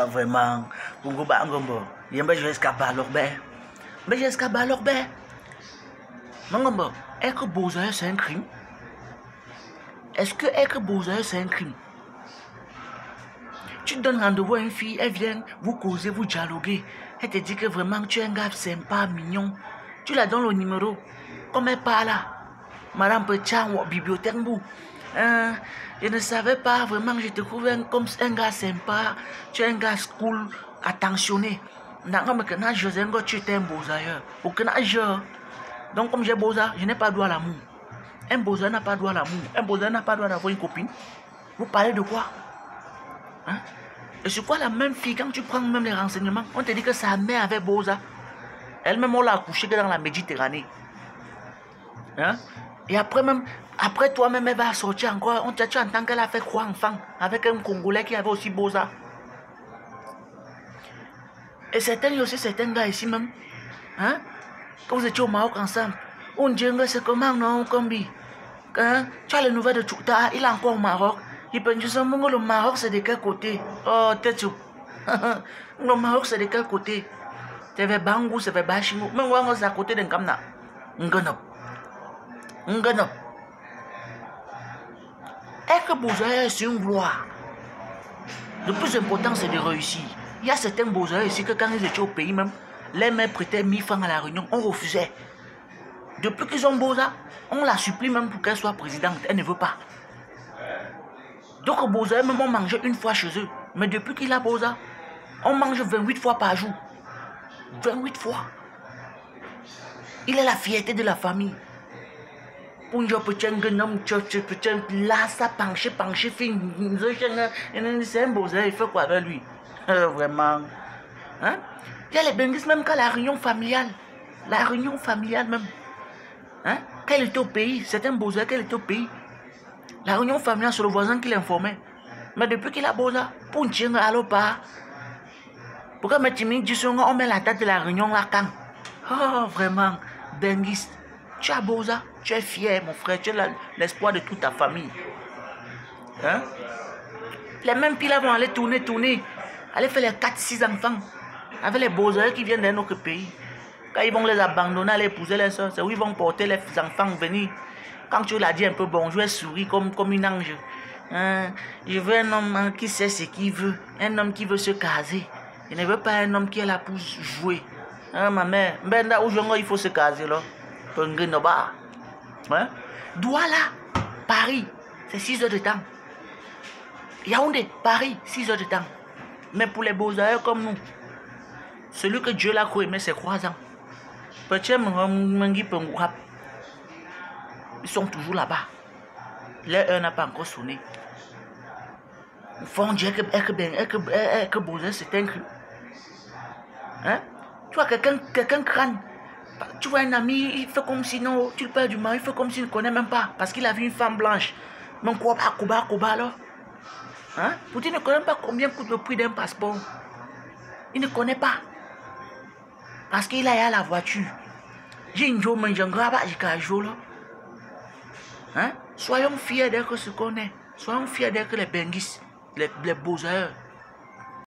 Vraiment. Bungo ba ngombo. Yemba je escapa alors ben. Mais je escapa alors ben. Ngombo, est-ce que Beaux-Arts c'est un crime? Est-ce que être Beaux-Arts c'est un crime? Tu donnes rendez-vous à une fille, elle vient, vous causez, vous dialoguez. Elle te dit que vraiment tu es un gars sympa, mignon. Tu la donnes le numéro. Comme elle parle là. Madame Petchan ou bibliothèque vous. Je ne savais pas vraiment que je te trouvais comme un gars sympa. Tu es un gars cool, attentionné. Tu étais un Beaux-Arts. Donc comme j'ai Beaux-Arts, je n'ai pas droit à l'amour. Un Beaux-Arts n'a pas droit à l'amour. Un Beaux-Arts n'a pas droit d'avoir une copine. Vous parlez de quoi? Hein? Et c'est quoi la même fille, quand tu prends même les renseignements, on te dit que sa mère avait Beaux-Arts. Elle-même, on l'a accouchée que dans la Méditerranée. Hein? Et après même, après toi-même, elle va sortir encore. Tu entends qu'elle a fait quoi enfant avec un Congolais qui avait aussi Beaux-Arts. Et certains aussi, certains gars ici même. Hein? Quand vous étiez au Maroc ensemble, on dit que c'est comment non, combi. Hein? Tu as les nouvelles de Tchouta, il est encore au Maroc. Il peut dire que le Maroc c'est de quel côté? Oh, tête. Le Maroc c'est de quel côté? C'est vers Bangou, c'est vers Bachingou. Mais on c'est à côté d'un Kamna. Nganop. Est-ce que Beaux-Arts c'est une gloire? Le plus important c'est de réussir. Il y a certains Beaux-Arts ici que quand ils étaient au pays même, les mères prêtaient 1000 francs à la réunion, on refusait. Depuis qu'ils ont Beaux-Arts, on la supplie même pour qu'elle soit présidente. Elle ne veut pas. Donc Beaux-Arts même on mangeait une fois chez eux. Mais depuis qu'il a Beaux-Arts, on mange 28 fois par jour. 28 fois. Il est la fierté de la famille. Pour un petit homme, là, ça penché, fin. C'est un Beaux-Arts, il fait quoi avec lui? Vraiment. Hein? Il y a les benguistes même qu'à la réunion familiale. La réunion familiale même. Hein? Quand il était au pays, c'est un Beaux-Arts qu'elle était au pays. La réunion familiale, c'est le voisin qui l'informait. Mais depuis qu'il a Beaux-Arts, pour un chien, alors pas. Pourquoi on met la date de la réunion là quand? Oh, vraiment, benguiste. Tu as Beaux-Arts, tu es fier, mon frère, tu es l'espoir de toute ta famille. Hein? Les mêmes piles vont aller tourner. Aller faire les 4-6 enfants. Avec les Beaux-Arts qui viennent d'un autre pays. Quand ils vont les abandonner, aller épouser les soeurs, c'est où ils vont porter les enfants venir. Quand tu l'as dit un peu bonjour, elle sourit comme une ange. Hein? Je veux un homme qui sait ce qu'il veut. Un homme qui veut se caser. Je ne veux pas un homme qui est là pour jouer. Hein, ma mère, il faut se caser là. Hein? Douala, Paris, c'est 6 heures de temps. Yaoundé, Paris, 6 heures de temps. Mais pour les Beaux-Arts comme nous, celui que Dieu l'a aimé, c'est 3 ans. Ils sont toujours là-bas. L'heure 1 n'a pas encore sonné. Il faut dire que Beaux-Arts c'est un crime. Hein? Tu vois, quelqu'un crâne. Tu vois un ami, il fait comme si non, tu le perds du mal, il fait comme s'il ne connaît même pas. Parce qu'il a vu une femme blanche. Mais quoi, Koba alors? Hein? Pourtant, il ne connaît pas combien coûte le prix d'un passeport. Il ne connaît pas. Parce qu'il a la voiture. J'ai une joie, mais j'ai un grabat, hein? Soyons fiers d'être ce qu'on est. Soyons fiers d'être les benguistes, les Beaux-Arts.